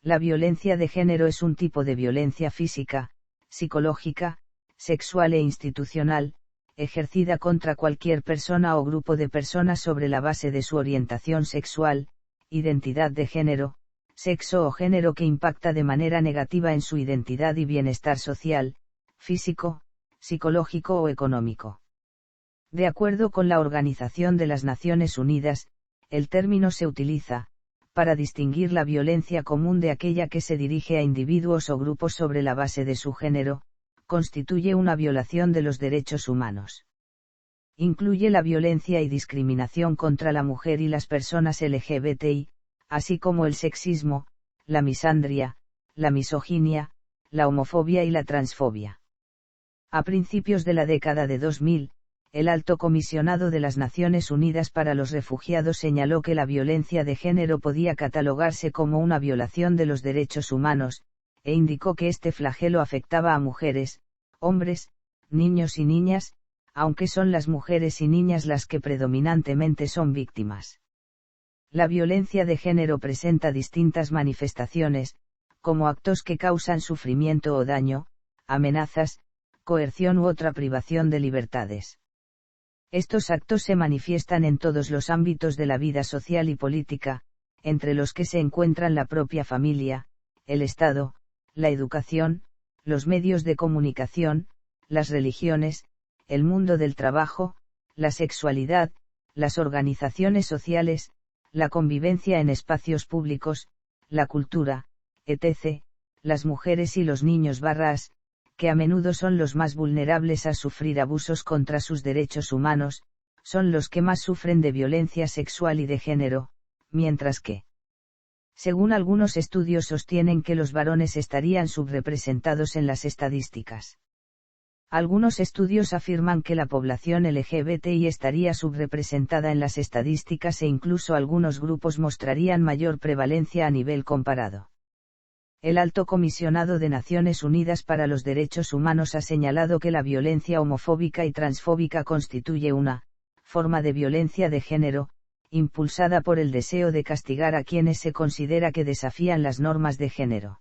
La violencia de género es un tipo de violencia física, psicológica, sexual e institucional, ejercida contra cualquier persona o grupo de personas sobre la base de su orientación sexual, identidad de género, sexo o género que impacta de manera negativa en su identidad y bienestar social, físico, psicológico o económico. De acuerdo con la Organización de las Naciones Unidas, el término se utiliza, para distinguir la violencia común de aquella que se dirige a individuos o grupos sobre la base de su género, constituye una violación de los derechos humanos. Incluye la violencia y discriminación contra la mujer y las personas LGBTI, así como el sexismo, la misandria, la misoginia, la homofobia y la transfobia. A principios de la década de 2000, el Alto Comisionado de las Naciones Unidas para los Refugiados señaló que la violencia de género podía catalogarse como una violación de los derechos humanos, e indicó que este flagelo afectaba a mujeres, hombres, niños y niñas, aunque son las mujeres y niñas las que predominantemente son víctimas. La violencia de género presenta distintas manifestaciones, como actos que causan sufrimiento o daño, amenazas, coerción u otra privación de libertades. Estos actos se manifiestan en todos los ámbitos de la vida social y política, entre los que se encuentran la propia familia, el Estado, la educación, los medios de comunicación, las religiones, el mundo del trabajo, la sexualidad, las organizaciones sociales, la convivencia en espacios públicos, la cultura, etc., las mujeres y los niños que a menudo son los más vulnerables a sufrir abusos contra sus derechos humanos, son los que más sufren de violencia sexual y de género, mientras que, según algunos estudios, sostienen que los varones estarían subrepresentados en las estadísticas. Algunos estudios afirman que la población LGBTI estaría subrepresentada en las estadísticas e incluso algunos grupos mostrarían mayor prevalencia a nivel comparado. El Alto Comisionado de Naciones Unidas para los Derechos Humanos ha señalado que la violencia homofóbica y transfóbica constituye una forma de violencia de género, impulsada por el deseo de castigar a quienes se considera que desafían las normas de género.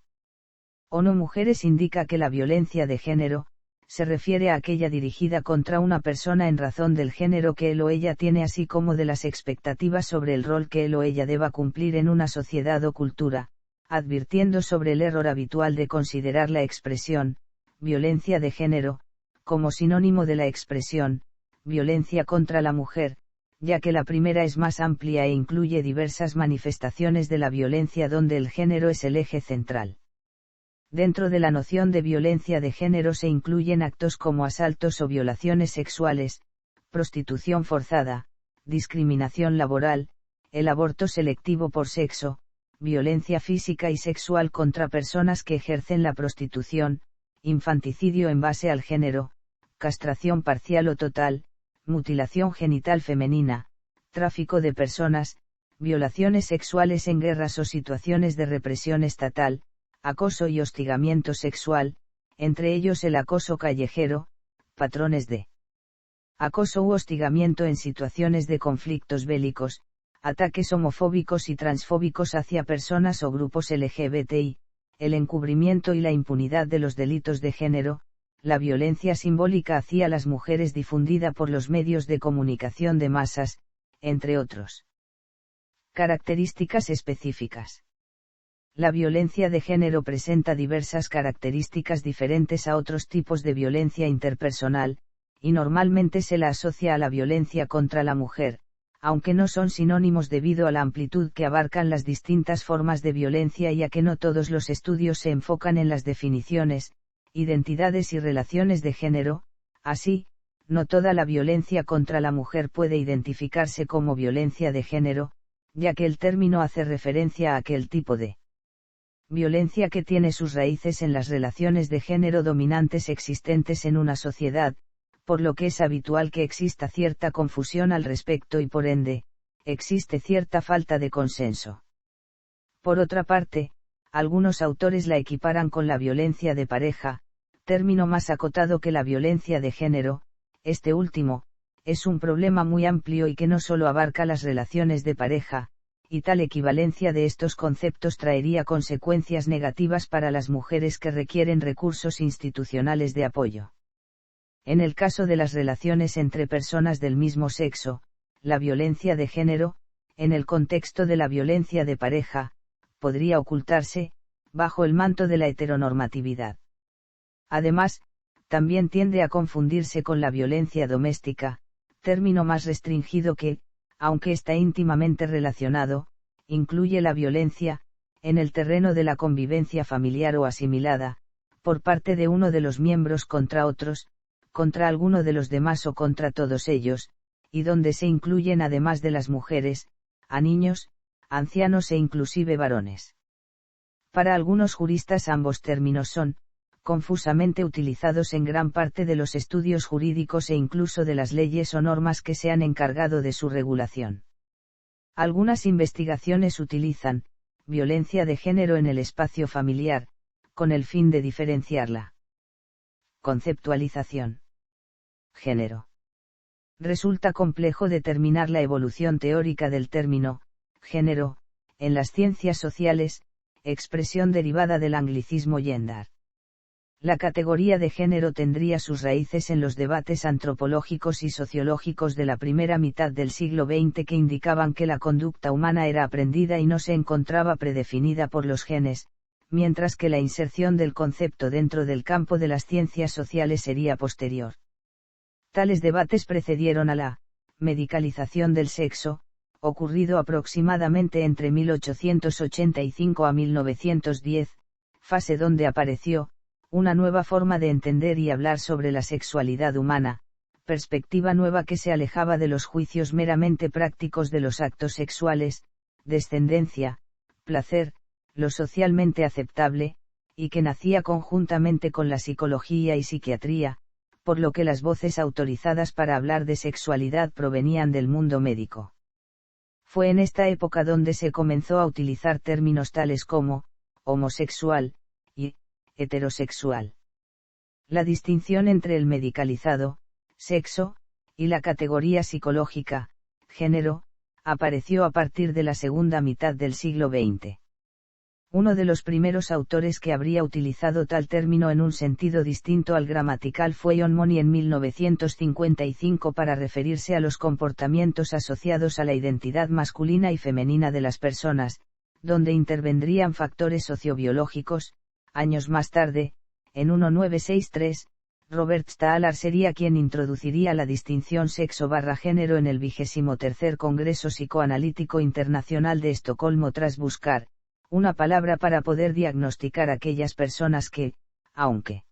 ONU Mujeres indica que la violencia de género se refiere a aquella dirigida contra una persona en razón del género que él o ella tiene, así como de las expectativas sobre el rol que él o ella deba cumplir en una sociedad o cultura, advirtiendo sobre el error habitual de considerar la expresión violencia de género como sinónimo de la expresión violencia contra la mujer, ya que la primera es más amplia e incluye diversas manifestaciones de la violencia donde el género es el eje central. Dentro de la noción de violencia de género se incluyen actos como asaltos o violaciones sexuales, prostitución forzada, discriminación laboral, el aborto selectivo por sexo, violencia física y sexual contra personas que ejercen la prostitución, infanticidio en base al género, castración parcial o total, mutilación genital femenina, tráfico de personas, violaciones sexuales en guerras o situaciones de represión estatal, acoso y hostigamiento sexual, entre ellos el acoso callejero, patrones de acoso u hostigamiento en situaciones de conflictos bélicos, ataques homofóbicos y transfóbicos hacia personas o grupos LGBTI, el encubrimiento y la impunidad de los delitos de género, la violencia simbólica hacia las mujeres difundida por los medios de comunicación de masas, entre otros. Características específicas. La violencia de género presenta diversas características diferentes a otros tipos de violencia interpersonal, y normalmente se la asocia a la violencia contra la mujer, aunque no son sinónimos debido a la amplitud que abarcan las distintas formas de violencia y a que no todos los estudios se enfocan en las definiciones, identidades y relaciones de género. Así, no toda la violencia contra la mujer puede identificarse como violencia de género, ya que el término hace referencia a aquel tipo de violencia que tiene sus raíces en las relaciones de género dominantes existentes en una sociedad, por lo que es habitual que exista cierta confusión al respecto y por ende, existe cierta falta de consenso. Por otra parte, algunos autores la equiparan con la violencia de pareja, término más acotado que la violencia de género. Este último, es un problema muy amplio y que no solo abarca las relaciones de pareja, y tal equivalencia de estos conceptos traería consecuencias negativas para las mujeres que requieren recursos institucionales de apoyo. En el caso de las relaciones entre personas del mismo sexo, la violencia de género, en el contexto de la violencia de pareja, podría ocultarse, bajo el manto de la heteronormatividad. Además, también tiende a confundirse con la violencia doméstica, término más restringido que, aunque está íntimamente relacionado, incluye la violencia, en el terreno de la convivencia familiar o asimilada, por parte de uno de los miembros contra otros, contra alguno de los demás o contra todos ellos, y donde se incluyen además de las mujeres, a niños, ancianos e inclusive varones. Para algunos juristas ambos términos son, confusamente utilizados en gran parte de los estudios jurídicos e incluso de las leyes o normas que se han encargado de su regulación. Algunas investigaciones utilizan, violencia de género en el espacio familiar, con el fin de diferenciarla. Conceptualización. Género. Resulta complejo determinar la evolución teórica del término, género, en las ciencias sociales, expresión derivada del anglicismo gender. La categoría de género tendría sus raíces en los debates antropológicos y sociológicos de la primera mitad del siglo XX que indicaban que la conducta humana era aprendida y no se encontraba predefinida por los genes, mientras que la inserción del concepto dentro del campo de las ciencias sociales sería posterior. Tales debates precedieron a la medicalización del sexo, ocurrido aproximadamente entre 1885 a 1910, fase donde apareció una nueva forma de entender y hablar sobre la sexualidad humana, perspectiva nueva que se alejaba de los juicios meramente prácticos de los actos sexuales, descendencia, placer, lo socialmente aceptable, y que nacía conjuntamente con la psicología y psiquiatría, por lo que las voces autorizadas para hablar de sexualidad provenían del mundo médico. Fue en esta época donde se comenzó a utilizar términos tales como homosexual y heterosexual. La distinción entre el medicalizado, sexo, y la categoría psicológica, género, apareció a partir de la segunda mitad del siglo XX. Uno de los primeros autores que habría utilizado tal término en un sentido distinto al gramatical fue John Money en 1955 para referirse a los comportamientos asociados a la identidad masculina y femenina de las personas, donde intervendrían factores sociobiológicos. Años más tarde, en 1963, Robert Stahler sería quien introduciría la distinción sexo/género en el 23º Congreso Psicoanalítico Internacional de Estocolmo tras buscar una palabra para poder diagnosticar a aquellas personas que, aunque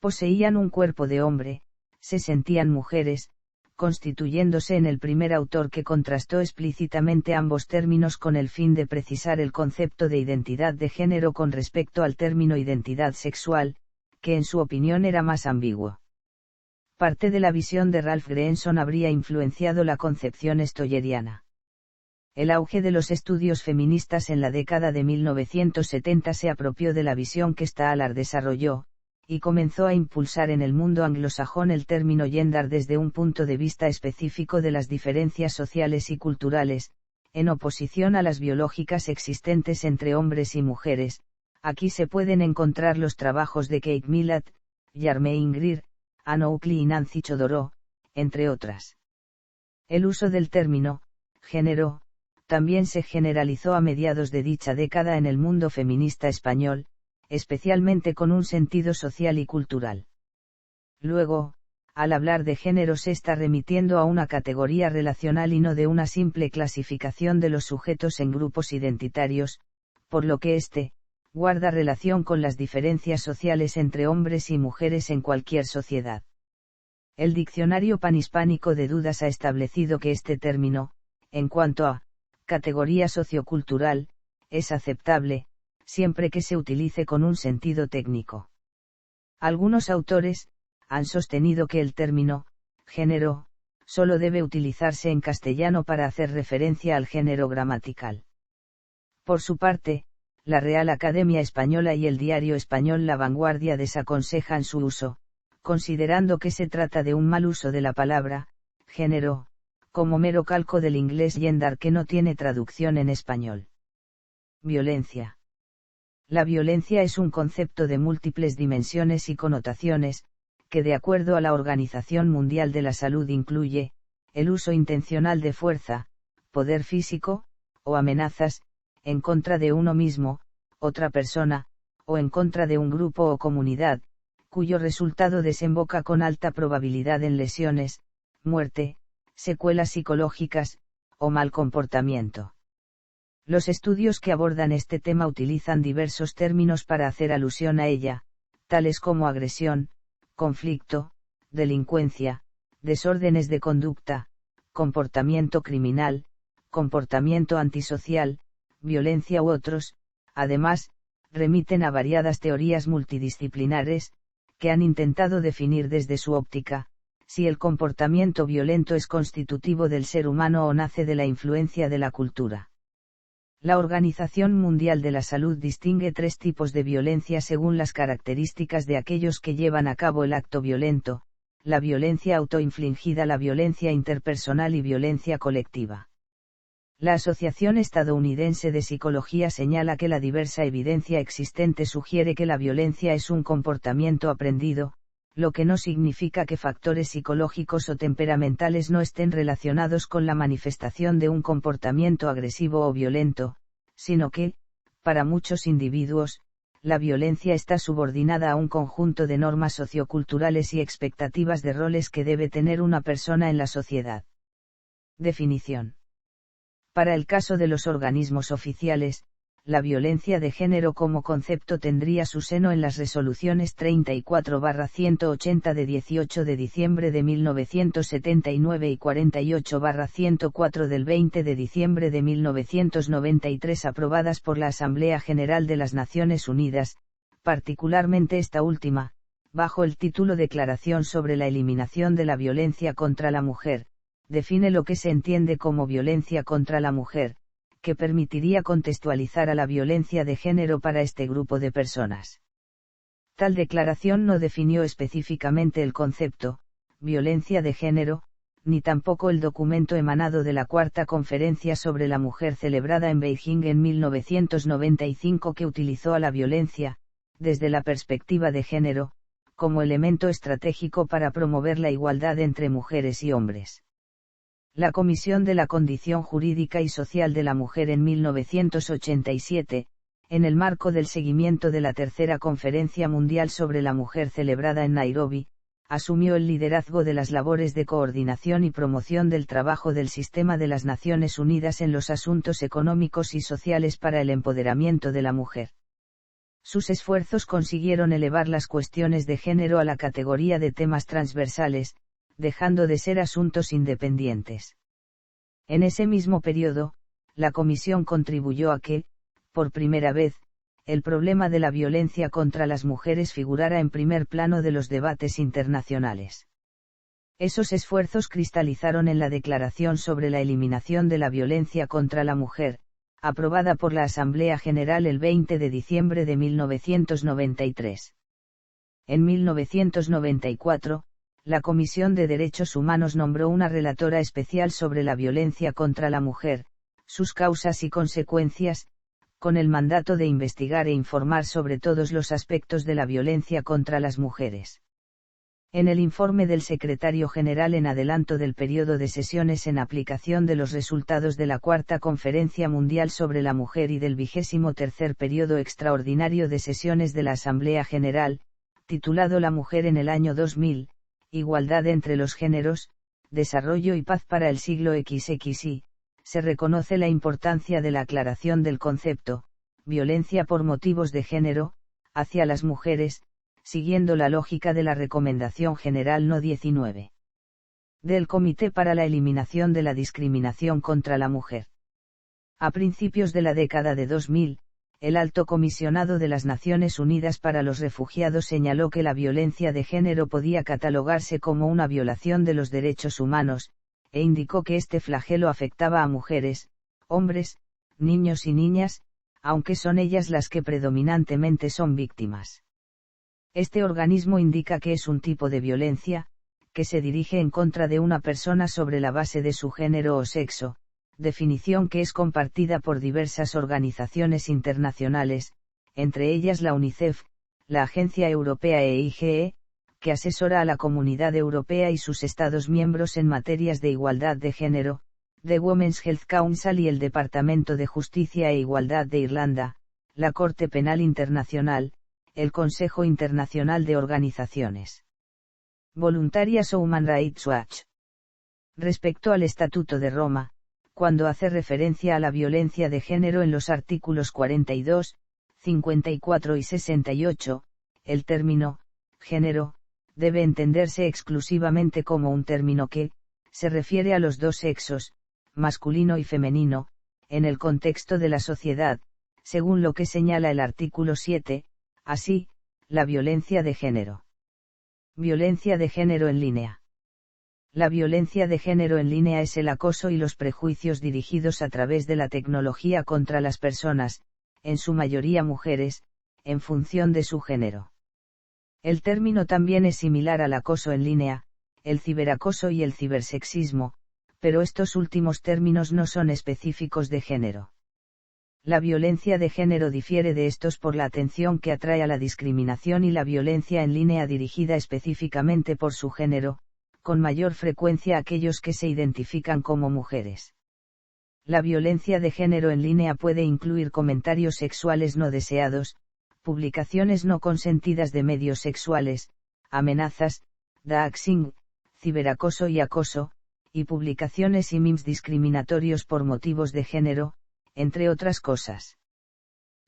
poseían un cuerpo de hombre, se sentían mujeres, constituyéndose en el primer autor que contrastó explícitamente ambos términos con el fin de precisar el concepto de identidad de género con respecto al término identidad sexual, que en su opinión era más ambiguo. Parte de la visión de Ralph Greenson habría influenciado la concepción stoyeriana. El auge de los estudios feministas en la década de 1970 se apropió de la visión que Stahler desarrolló, y comenzó a impulsar en el mundo anglosajón el término gender desde un punto de vista específico de las diferencias sociales y culturales, en oposición a las biológicas existentes entre hombres y mujeres. Aquí se pueden encontrar los trabajos de Kate Millett, Germaine Greer, Anne Oakley y Nancy Chodorow, entre otras. El uso del término género también se generalizó a mediados de dicha década en el mundo feminista español, especialmente con un sentido social y cultural. Luego, al hablar de género se está remitiendo a una categoría relacional y no de una simple clasificación de los sujetos en grupos identitarios, por lo que guarda relación con las diferencias sociales entre hombres y mujeres en cualquier sociedad. El Diccionario Panhispánico de Dudas ha establecido que este término, en cuanto a categoría sociocultural, es aceptable, siempre que se utilice con un sentido técnico. Algunos autores han sostenido que el término género solo debe utilizarse en castellano para hacer referencia al género gramatical. Por su parte, la Real Academia Española y el diario español La Vanguardia desaconsejan su uso, considerando que se trata de un mal uso de la palabra género, como mero calco del inglés gender que no tiene traducción en español. Violencia. La violencia es un concepto de múltiples dimensiones y connotaciones, que de acuerdo a la Organización Mundial de la Salud incluye, el uso intencional de fuerza, poder físico, o amenazas, en contra de uno mismo, otra persona, o en contra de un grupo o comunidad, cuyo resultado desemboca con alta probabilidad en lesiones, muerte, secuelas psicológicas, o mal comportamiento. Los estudios que abordan este tema utilizan diversos términos para hacer alusión a ella, tales como agresión, conflicto, delincuencia, desórdenes de conducta, comportamiento criminal, comportamiento antisocial, violencia u otros. Además, remiten a variadas teorías multidisciplinares, que han intentado definir desde su óptica, si el comportamiento violento es constitutivo del ser humano o nace de la influencia de la cultura. La Organización Mundial de la Salud distingue tres tipos de violencia según las características de aquellos que llevan a cabo el acto violento: la violencia autoinfligida, la violencia interpersonal y violencia colectiva. La Asociación Estadounidense de Psicología señala que la diversa evidencia existente sugiere que la violencia es un comportamiento aprendido, lo que no significa que factores psicológicos o temperamentales no estén relacionados con la manifestación de un comportamiento agresivo o violento, sino que, para muchos individuos, la violencia está subordinada a un conjunto de normas socioculturales y expectativas de roles que debe tener una persona en la sociedad. Definición. Para el caso de los organismos oficiales, la violencia de género como concepto tendría su seno en las resoluciones 34/180 de 18 de diciembre de 1979 y 48/104 del 20 de diciembre de 1993 aprobadas por la Asamblea General de las Naciones Unidas, particularmente esta última, bajo el título Declaración sobre la eliminación de la violencia contra la mujer, define lo que se entiende como violencia contra la mujer, que permitiría contextualizar a la violencia de género para este grupo de personas. Tal declaración no definió específicamente el concepto, violencia de género, ni tampoco el documento emanado de la Cuarta Conferencia sobre la Mujer celebrada en Beijing en 1995 que utilizó a la violencia, desde la perspectiva de género, como elemento estratégico para promover la igualdad entre mujeres y hombres. La Comisión de la Condición Jurídica y Social de la Mujer en 1987, en el marco del seguimiento de la Tercera Conferencia Mundial sobre la Mujer celebrada en Nairobi, asumió el liderazgo de las labores de coordinación y promoción del trabajo del Sistema de las Naciones Unidas en los asuntos económicos y sociales para el empoderamiento de la mujer. Sus esfuerzos consiguieron elevar las cuestiones de género a la categoría de temas transversales, dejando de ser asuntos independientes. En ese mismo periodo, la Comisión contribuyó a que, por primera vez, el problema de la violencia contra las mujeres figurara en primer plano de los debates internacionales. Esos esfuerzos cristalizaron en la Declaración sobre la eliminación de la violencia contra la mujer, aprobada por la Asamblea General el 20 de diciembre de 1993. En 1994, la Comisión de Derechos Humanos nombró una relatora especial sobre la violencia contra la mujer, sus causas y consecuencias, con el mandato de investigar e informar sobre todos los aspectos de la violencia contra las mujeres. En el informe del Secretario General en adelanto del periodo de sesiones en aplicación de los resultados de la Cuarta Conferencia Mundial sobre la Mujer y del 23º periodo extraordinario de sesiones de la Asamblea General, titulado La mujer en el año 2000, Igualdad entre los géneros, Desarrollo y Paz para el siglo XXI, se reconoce la importancia de la aclaración del concepto, violencia por motivos de género, hacia las mujeres, siguiendo la lógica de la Recomendación General No. 19. Del Comité para la Eliminación de la Discriminación contra la Mujer. A principios de la década de 2000, el Alto Comisionado de las Naciones Unidas para los Refugiados señaló que la violencia de género podía catalogarse como una violación de los derechos humanos, e indicó que este flagelo afectaba a mujeres, hombres, niños y niñas, aunque son ellas las que predominantemente son víctimas. Este organismo indica que es un tipo de violencia, que se dirige en contra de una persona sobre la base de su género o sexo, definición que es compartida por diversas organizaciones internacionales, entre ellas la UNICEF, la Agencia Europea EIGE, que asesora a la Comunidad Europea y sus Estados miembros en materias de igualdad de género, The Women's Health Council y el Departamento de Justicia e Igualdad de Irlanda, la Corte Penal Internacional, el Consejo Internacional de Organizaciones Voluntarias o Human Rights Watch. Respecto al Estatuto de Roma, cuando hace referencia a la violencia de género en los artículos 42, 54 y 68, el término género debe entenderse exclusivamente como un término que se refiere a los dos sexos, masculino y femenino, en el contexto de la sociedad, según lo que señala el artículo 7, así, la violencia de género. Violencia de género en línea. La violencia de género en línea es el acoso y los prejuicios dirigidos a través de la tecnología contra las personas, en su mayoría mujeres, en función de su género. El término también es similar al acoso en línea, el ciberacoso y el cibersexismo, pero estos últimos términos no son específicos de género. La violencia de género difiere de estos por la atención que atrae a la discriminación y la violencia en línea dirigida específicamente por su género, con mayor frecuencia aquellos que se identifican como mujeres. La violencia de género en línea puede incluir comentarios sexuales no deseados, publicaciones no consentidas de medios sexuales, amenazas, doxing, ciberacoso y acoso, y publicaciones y memes discriminatorios por motivos de género, entre otras cosas.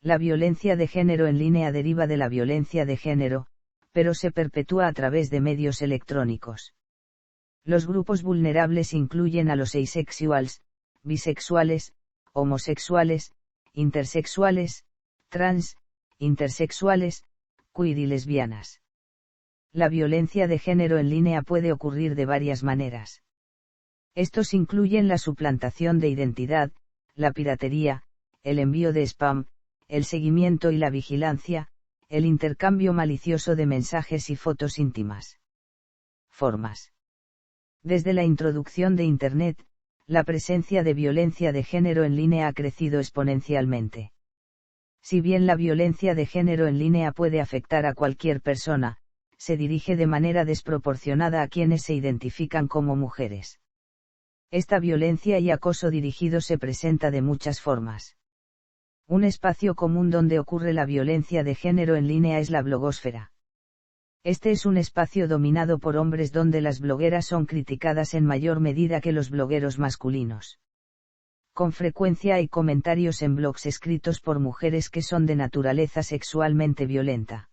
La violencia de género en línea deriva de la violencia de género, pero se perpetúa a través de medios electrónicos. Los grupos vulnerables incluyen a los asexuals, bisexuales, homosexuales, intersexuales, trans, intersexuales, queer y lesbianas. La violencia de género en línea puede ocurrir de varias maneras. Estos incluyen la suplantación de identidad, la piratería, el envío de spam, el seguimiento y la vigilancia, el intercambio malicioso de mensajes y fotos íntimas. Formas. Desde la introducción de Internet, la presencia de violencia de género en línea ha crecido exponencialmente. Si bien la violencia de género en línea puede afectar a cualquier persona, se dirige de manera desproporcionada a quienes se identifican como mujeres. Esta violencia y acoso dirigido se presenta de muchas formas. Un espacio común donde ocurre la violencia de género en línea es la blogosfera. Este es un espacio dominado por hombres donde las blogueras son criticadas en mayor medida que los blogueros masculinos. Con frecuencia hay comentarios en blogs escritos por mujeres que son de naturaleza sexualmente violenta.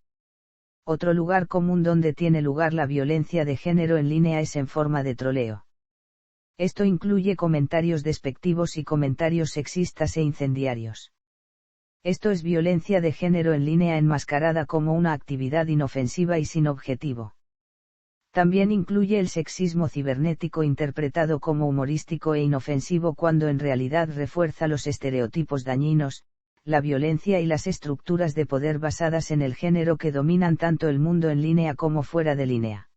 Otro lugar común donde tiene lugar la violencia de género en línea es en forma de troleo. Esto incluye comentarios despectivos y comentarios sexistas e incendiarios. Esto es violencia de género en línea enmascarada como una actividad inofensiva y sin objetivo. También incluye el sexismo cibernético interpretado como humorístico e inofensivo cuando en realidad refuerza los estereotipos dañinos, la violencia y las estructuras de poder basadas en el género que dominan tanto el mundo en línea como fuera de línea.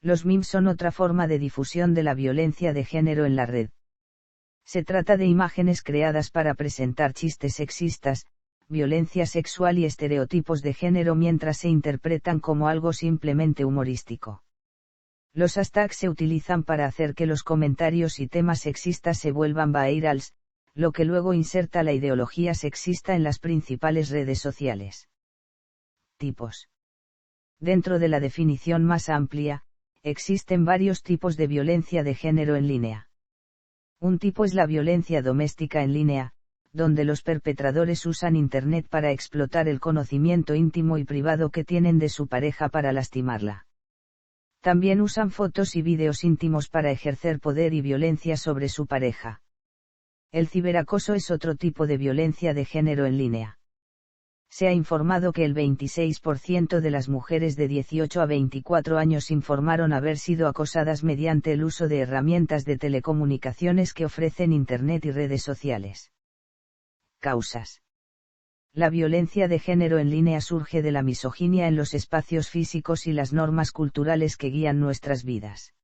Los memes son otra forma de difusión de la violencia de género en la red. Se trata de imágenes creadas para presentar chistes sexistas, violencia sexual y estereotipos de género mientras se interpretan como algo simplemente humorístico. Los hashtags se utilizan para hacer que los comentarios y temas sexistas se vuelvan virals, lo que luego inserta la ideología sexista en las principales redes sociales. Tipos. Dentro de la definición más amplia, existen varios tipos de violencia de género en línea. Un tipo es la violencia doméstica en línea, donde los perpetradores usan Internet para explotar el conocimiento íntimo y privado que tienen de su pareja para lastimarla. También usan fotos y vídeos íntimos para ejercer poder y violencia sobre su pareja. El ciberacoso es otro tipo de violencia de género en línea. Se ha informado que el 26% de las mujeres de 18 a 24 años informaron haber sido acosadas mediante el uso de herramientas de telecomunicaciones que ofrecen Internet y redes sociales. Causas. La violencia de género en línea surge de la misoginia en los espacios físicos y las normas culturales que guían nuestras vidas.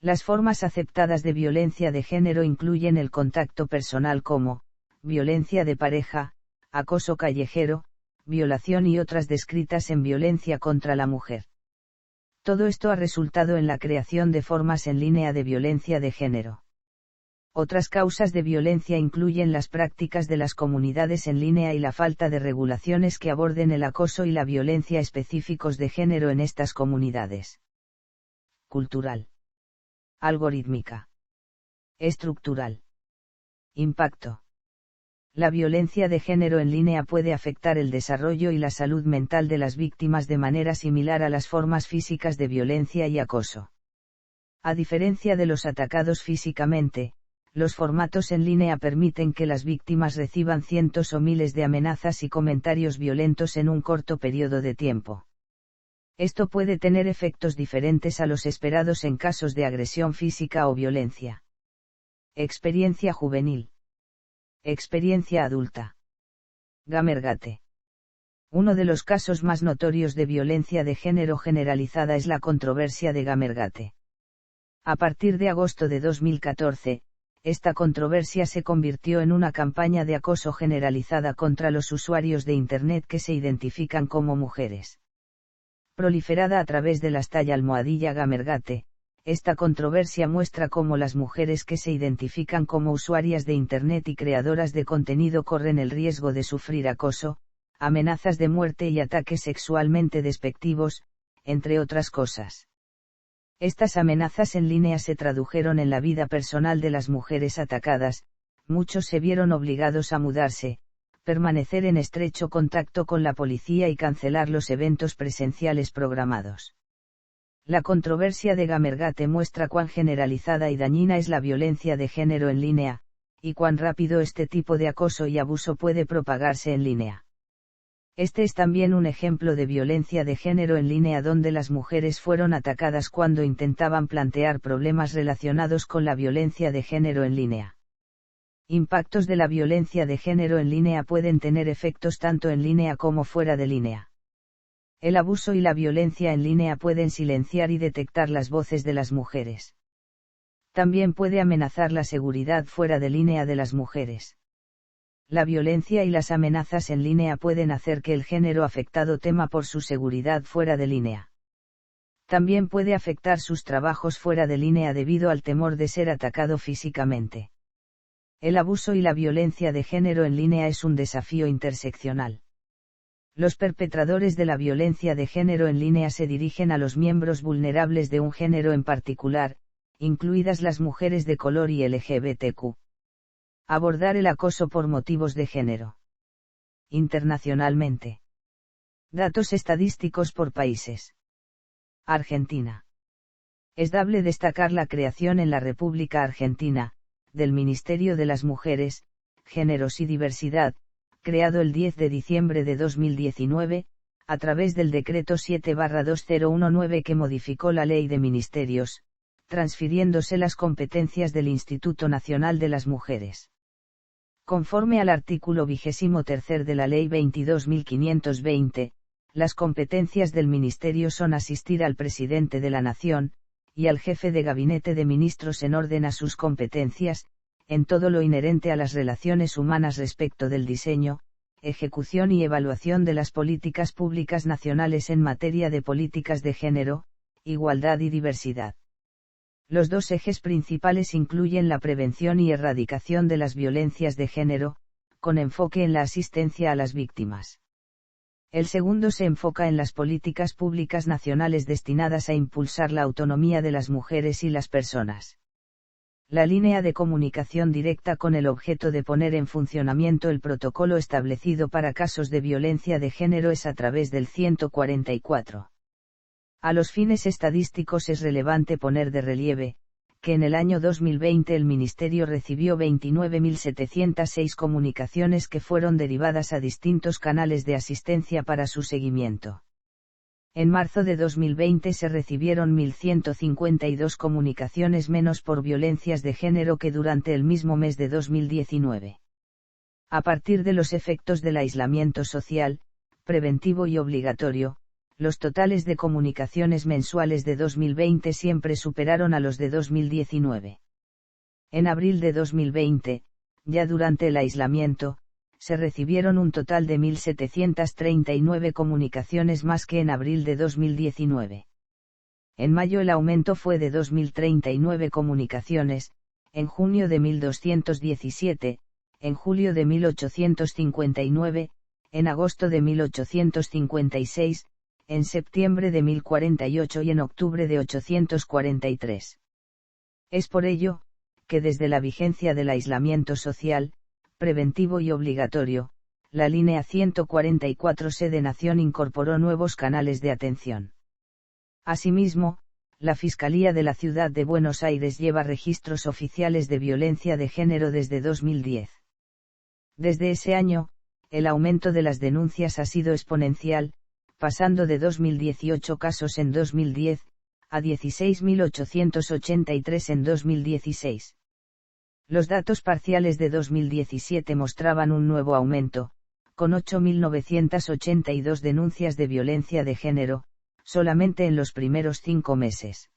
Las formas aceptadas de violencia de género incluyen el contacto personal como, violencia de pareja, acoso callejero, violación y otras descritas en violencia contra la mujer. Todo esto ha resultado en la creación de formas en línea de violencia de género. Otras causas de violencia incluyen las prácticas de las comunidades en línea y la falta de regulaciones que aborden el acoso y la violencia específicos de género en estas comunidades. Cultural. Algorítmica. Estructural. Impacto. La violencia de género en línea puede afectar el desarrollo y la salud mental de las víctimas de manera similar a las formas físicas de violencia y acoso. A diferencia de los atacados físicamente, los formatos en línea permiten que las víctimas reciban cientos o miles de amenazas y comentarios violentos en un corto periodo de tiempo. Esto puede tener efectos diferentes a los esperados en casos de agresión física o violencia. Experiencia juvenil. Experiencia adulta. Gamergate. Uno de los casos más notorios de violencia de género generalizada es la controversia de Gamergate. A partir de agosto de 2014, esta controversia se convirtió en una campaña de acoso generalizada contra los usuarios de Internet que se identifican como mujeres. Proliferada a través del hashtag #Gamergate, esta controversia muestra cómo las mujeres que se identifican como usuarias de Internet y creadoras de contenido corren el riesgo de sufrir acoso, amenazas de muerte y ataques sexualmente despectivos, entre otras cosas. Estas amenazas en línea se tradujeron en la vida personal de las mujeres atacadas, muchos se vieron obligados a mudarse, permanecer en estrecho contacto con la policía y cancelar los eventos presenciales programados. La controversia de Gamergate muestra cuán generalizada y dañina es la violencia de género en línea, y cuán rápido este tipo de acoso y abuso puede propagarse en línea. Este es también un ejemplo de violencia de género en línea donde las mujeres fueron atacadas cuando intentaban plantear problemas relacionados con la violencia de género en línea. Impactos de la violencia de género en línea pueden tener efectos tanto en línea como fuera de línea. El abuso y la violencia en línea pueden silenciar y detectar las voces de las mujeres. También puede amenazar la seguridad fuera de línea de las mujeres. La violencia y las amenazas en línea pueden hacer que el género afectado tema por su seguridad fuera de línea. También puede afectar sus trabajos fuera de línea debido al temor de ser atacado físicamente. El abuso y la violencia de género en línea es un desafío interseccional. Los perpetradores de la violencia de género en línea se dirigen a los miembros vulnerables de un género en particular, incluidas las mujeres de color y LGBTQ. Abordar el acoso por motivos de género. Internacionalmente. Datos estadísticos por países. Argentina. Es dable destacar la creación en la República Argentina, del Ministerio de las Mujeres, Géneros y Diversidad, creado el 10 de diciembre de 2019, a través del Decreto 7/2019 que modificó la Ley de Ministerios, transfiriéndose las competencias del Instituto Nacional de las Mujeres. Conforme al artículo 23 de la Ley 22.520, las competencias del Ministerio son asistir al Presidente de la Nación, y al Jefe de Gabinete de Ministros en orden a sus competencias, en todo lo inherente a las relaciones humanas respecto del diseño, ejecución y evaluación de las políticas públicas nacionales en materia de políticas de género, igualdad y diversidad. Los dos ejes principales incluyen la prevención y erradicación de las violencias de género, con enfoque en la asistencia a las víctimas. El segundo se enfoca en las políticas públicas nacionales destinadas a impulsar la autonomía de las mujeres y las personas. La línea de comunicación directa con el objeto de poner en funcionamiento el protocolo establecido para casos de violencia de género es a través del 144. A los fines estadísticos es relevante poner de relieve, que en el año 2020 el Ministerio recibió 29.706 comunicaciones que fueron derivadas a distintos canales de asistencia para su seguimiento. En marzo de 2020 se recibieron 1.152 comunicaciones menos por violencias de género que durante el mismo mes de 2019. A partir de los efectos del aislamiento social, preventivo y obligatorio, los totales de comunicaciones mensuales de 2020 siempre superaron a los de 2019. En abril de 2020, ya durante el aislamiento, se recibieron un total de 1.739 comunicaciones más que en abril de 2019. En mayo el aumento fue de 2.039 comunicaciones, en junio de 1.217, en julio de 1.859, en agosto de 1.856, en septiembre de 1.048 y en octubre de 843. Es por ello, que desde la vigencia del aislamiento social, preventivo y obligatorio, la línea 144C de Nación incorporó nuevos canales de atención. Asimismo, la Fiscalía de la Ciudad de Buenos Aires lleva registros oficiales de violencia de género desde 2010. Desde ese año, el aumento de las denuncias ha sido exponencial, pasando de 2.018 casos en 2010, a 16.883 en 2016. Los datos parciales de 2017 mostraban un nuevo aumento, con 8.982 denuncias de violencia de género, solamente en los primeros 5 meses.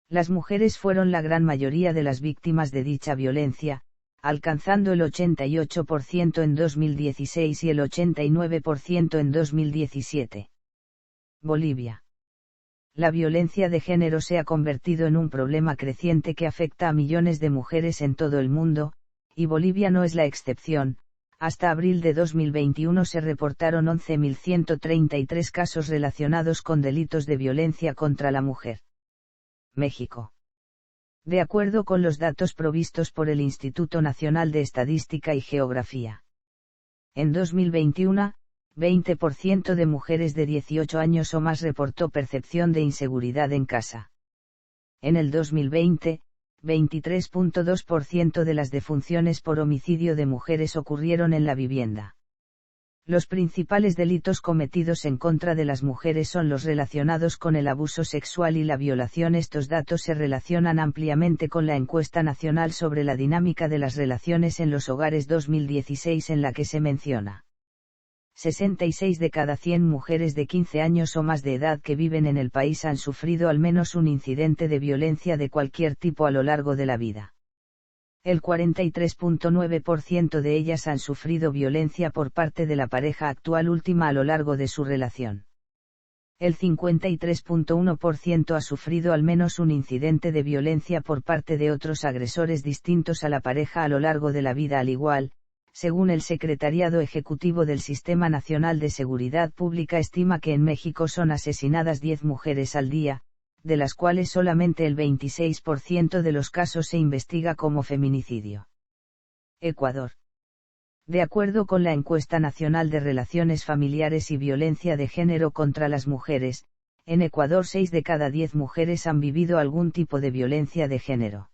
Las mujeres fueron la gran mayoría de las víctimas de dicha violencia, alcanzando el 88% en 2016 y el 89% en 2017. Bolivia. La violencia de género se ha convertido en un problema creciente que afecta a millones de mujeres en todo el mundo, y Bolivia no es la excepción. Hasta abril de 2021 se reportaron 11.133 casos relacionados con delitos de violencia contra la mujer. México. De acuerdo con los datos provistos por el Instituto Nacional de Estadística y Geografía. En 2021, 20% de mujeres de 18 años o más reportó percepción de inseguridad en casa. En el 2020, 23.2% de las defunciones por homicidio de mujeres ocurrieron en la vivienda. Los principales delitos cometidos en contra de las mujeres son los relacionados con el abuso sexual y la violación. Estos datos se relacionan ampliamente con la encuesta nacional sobre la dinámica de las relaciones en los hogares 2016, en la que se menciona: 66 de cada 100 mujeres de 15 años o más de edad que viven en el país han sufrido al menos un incidente de violencia de cualquier tipo a lo largo de la vida. El 43.9% de ellas han sufrido violencia por parte de la pareja actual última a lo largo de su relación. El 53.1% ha sufrido al menos un incidente de violencia por parte de otros agresores distintos a la pareja a lo largo de la vida. Al igual, según el Secretariado Ejecutivo del Sistema Nacional de Seguridad Pública, estima que en México son asesinadas 10 mujeres al día, de las cuales solamente el 26% de los casos se investiga como feminicidio. Ecuador. De acuerdo con la Encuesta Nacional de Relaciones Familiares y Violencia de Género contra las Mujeres, en Ecuador 6 de cada 10 mujeres han vivido algún tipo de violencia de género.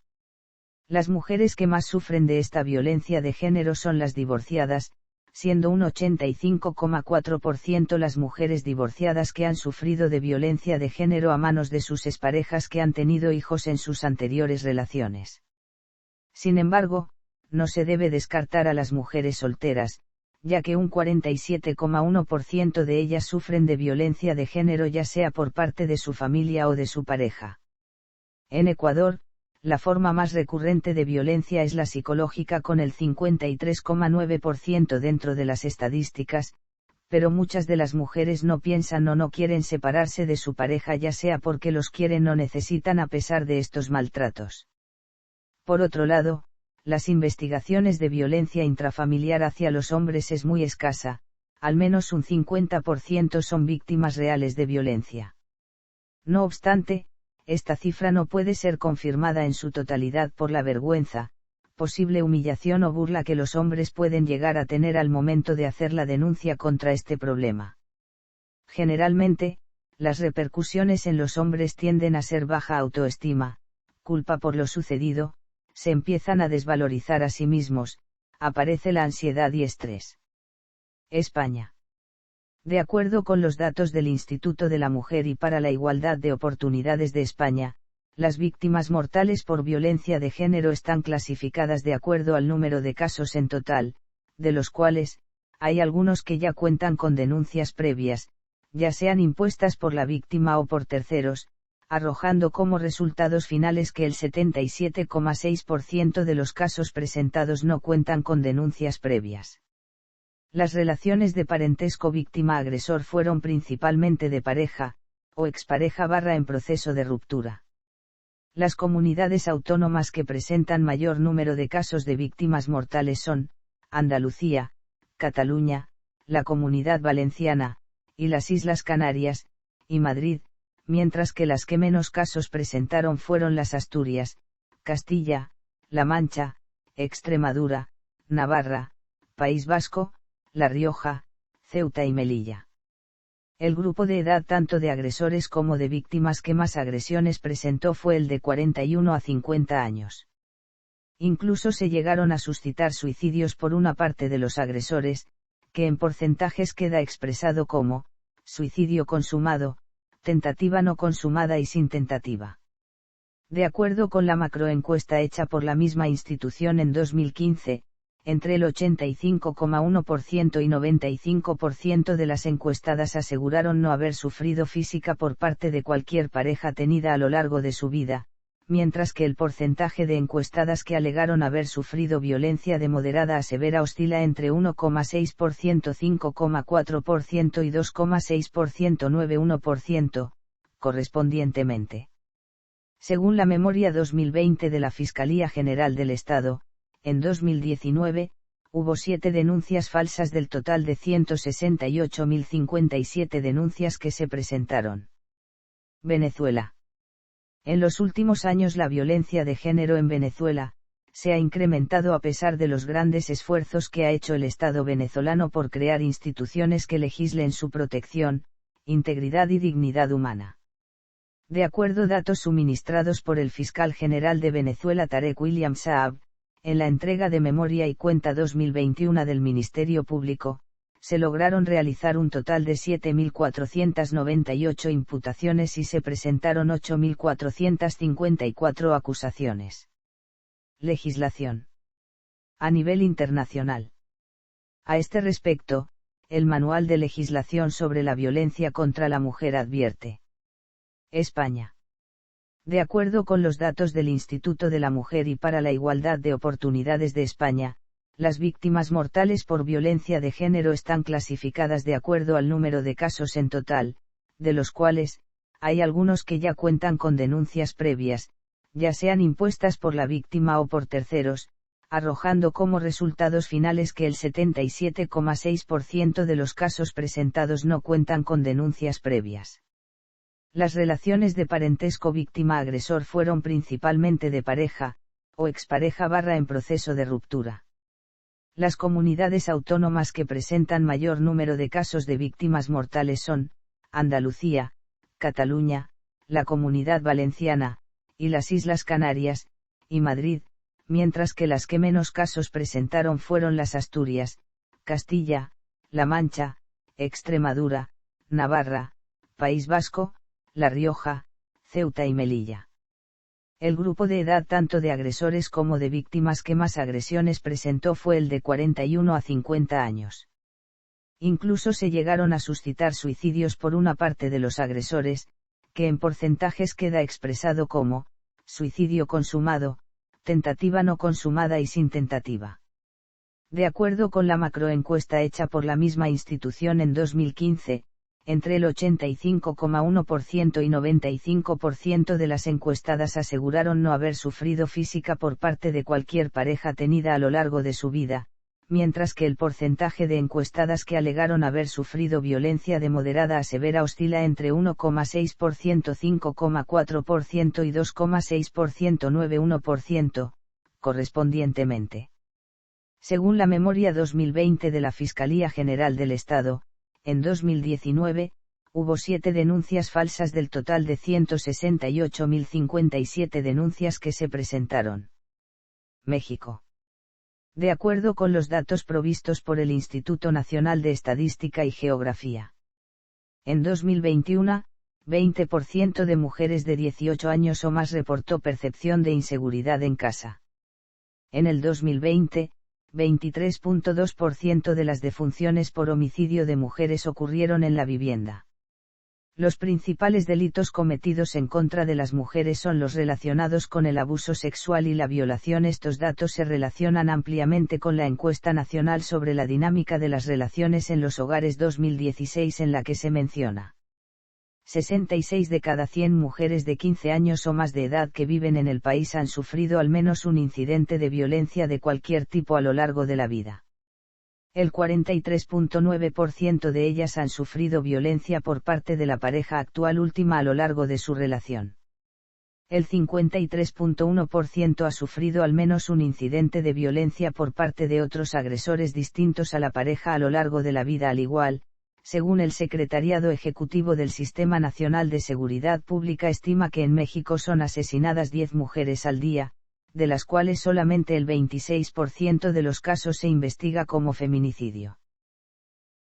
Las mujeres que más sufren de esta violencia de género son las divorciadas, siendo un 85,4% las mujeres divorciadas que han sufrido de violencia de género a manos de sus exparejas que han tenido hijos en sus anteriores relaciones. Sin embargo, no se debe descartar a las mujeres solteras, ya que un 47,1% de ellas sufren de violencia de género, ya sea por parte de su familia o de su pareja. En Ecuador, la forma más recurrente de violencia es la psicológica, con el 53,9% dentro de las estadísticas, pero muchas de las mujeres no piensan o no quieren separarse de su pareja, ya sea porque los quieren o necesitan, a pesar de estos maltratos. Por otro lado, las investigaciones de violencia intrafamiliar hacia los hombres es muy escasa, al menos un 50% son víctimas reales de violencia. No obstante, esta cifra no puede ser confirmada en su totalidad por la vergüenza, posible humillación o burla que los hombres pueden llegar a tener al momento de hacer la denuncia contra este problema. Generalmente, las repercusiones en los hombres tienden a ser baja autoestima, culpa por lo sucedido, se empiezan a desvalorizar a sí mismos, aparece la ansiedad y estrés. España. De acuerdo con los datos del Instituto de la Mujer y para la Igualdad de Oportunidades de España, las víctimas mortales por violencia de género están clasificadas de acuerdo al número de casos en total, de los cuales, hay algunos que ya cuentan con denuncias previas, ya sean impuestas por la víctima o por terceros, arrojando como resultados finales que el 77,6% de los casos presentados no cuentan con denuncias previas. Las relaciones de parentesco víctima-agresor fueron principalmente de pareja, o expareja en proceso de ruptura. Las comunidades autónomas que presentan mayor número de casos de víctimas mortales son, Andalucía, Cataluña, la Comunidad Valenciana, y las Islas Canarias, y Madrid, mientras que las que menos casos presentaron fueron las Asturias, Castilla, La Mancha, Extremadura, Navarra, País Vasco, La Rioja, Ceuta y Melilla. El grupo de edad tanto de agresores como de víctimas que más agresiones presentó fue el de 41 a 50 años. Incluso se llegaron a suscitar suicidios por una parte de los agresores, que en porcentajes queda expresado como, suicidio consumado, tentativa no consumada y sin tentativa. De acuerdo con la macroencuesta hecha por la misma institución en 2015, entre el 85,1% y 95% de las encuestadas aseguraron no haber sufrido física por parte de cualquier pareja tenida a lo largo de su vida, mientras que el porcentaje de encuestadas que alegaron haber sufrido violencia de moderada a severa oscila entre 1,6%, 5,4% y 2,6%, 9,1%, correspondientemente. Según la memoria 2020 de la Fiscalía General del Estado, en 2019, hubo 7 denuncias falsas del total de 168.057 denuncias que se presentaron. Venezuela. En los últimos años la violencia de género en Venezuela, se ha incrementado a pesar de los grandes esfuerzos que ha hecho el Estado venezolano por crear instituciones que legislen su protección, integridad y dignidad humana. De acuerdo a datos suministrados por el fiscal general de Venezuela Tarek William Saab, en la entrega de Memoria y Cuenta 2021 del Ministerio Público, se lograron realizar un total de 7.498 imputaciones y se presentaron 8.454 acusaciones. Legislación. A nivel internacional. A este respecto, el Manual de Legislación sobre la Violencia contra la Mujer advierte. España. De acuerdo con los datos del Instituto de la Mujer y para la Igualdad de Oportunidades de España, las víctimas mortales por violencia de género están clasificadas de acuerdo al número de casos en total, de los cuales, hay algunos que ya cuentan con denuncias previas, ya sean impuestas por la víctima o por terceros, arrojando como resultados finales que el 77,6% de los casos presentados no cuentan con denuncias previas. Las relaciones de parentesco víctima-agresor fueron principalmente de pareja, o expareja en proceso de ruptura. Las comunidades autónomas que presentan mayor número de casos de víctimas mortales son, Andalucía, Cataluña, la Comunidad Valenciana, y las Islas Canarias, y Madrid, mientras que las que menos casos presentaron fueron las Asturias, Castilla, La Mancha, Extremadura, Navarra, País Vasco, La Rioja, Ceuta y Melilla. El grupo de edad tanto de agresores como de víctimas que más agresiones presentó fue el de 41 a 50 años. Incluso se llegaron a suscitar suicidios por una parte de los agresores, que en porcentajes queda expresado como, suicidio consumado, tentativa no consumada y sin tentativa. De acuerdo con la macroencuesta hecha por la misma institución en 2015, entre el 85,1% y 95% de las encuestadas aseguraron no haber sufrido física por parte de cualquier pareja tenida a lo largo de su vida, mientras que el porcentaje de encuestadas que alegaron haber sufrido violencia de moderada a severa oscila entre 1,6%, 5,4% y 2,6%, 9,1%, correspondientemente. Según la memoria 2020 de la Fiscalía General del Estado, en 2019, hubo 7 denuncias falsas del total de 168.057 denuncias que se presentaron. México. De acuerdo con los datos provistos por el Instituto Nacional de Estadística y Geografía. En 2021, 20% de mujeres de 18 años o más reportó percepción de inseguridad en casa. En el 2020, 23.2% de las defunciones por homicidio de mujeres ocurrieron en la vivienda. Los principales delitos cometidos en contra de las mujeres son los relacionados con el abuso sexual y la violación. Estos datos se relacionan ampliamente con la Encuesta Nacional sobre la Dinámica de las Relaciones en los Hogares 2016, en la que se menciona: 66 de cada 100 mujeres de 15 años o más de edad que viven en el país han sufrido al menos un incidente de violencia de cualquier tipo a lo largo de la vida. El 43.9% de ellas han sufrido violencia por parte de la pareja actual última a lo largo de su relación. El 53.1% ha sufrido al menos un incidente de violencia por parte de otros agresores distintos a la pareja a lo largo de la vida. Al igual, según el Secretariado Ejecutivo del Sistema Nacional de Seguridad Pública, estima que en México son asesinadas 10 mujeres al día, de las cuales solamente el 26% de los casos se investiga como feminicidio.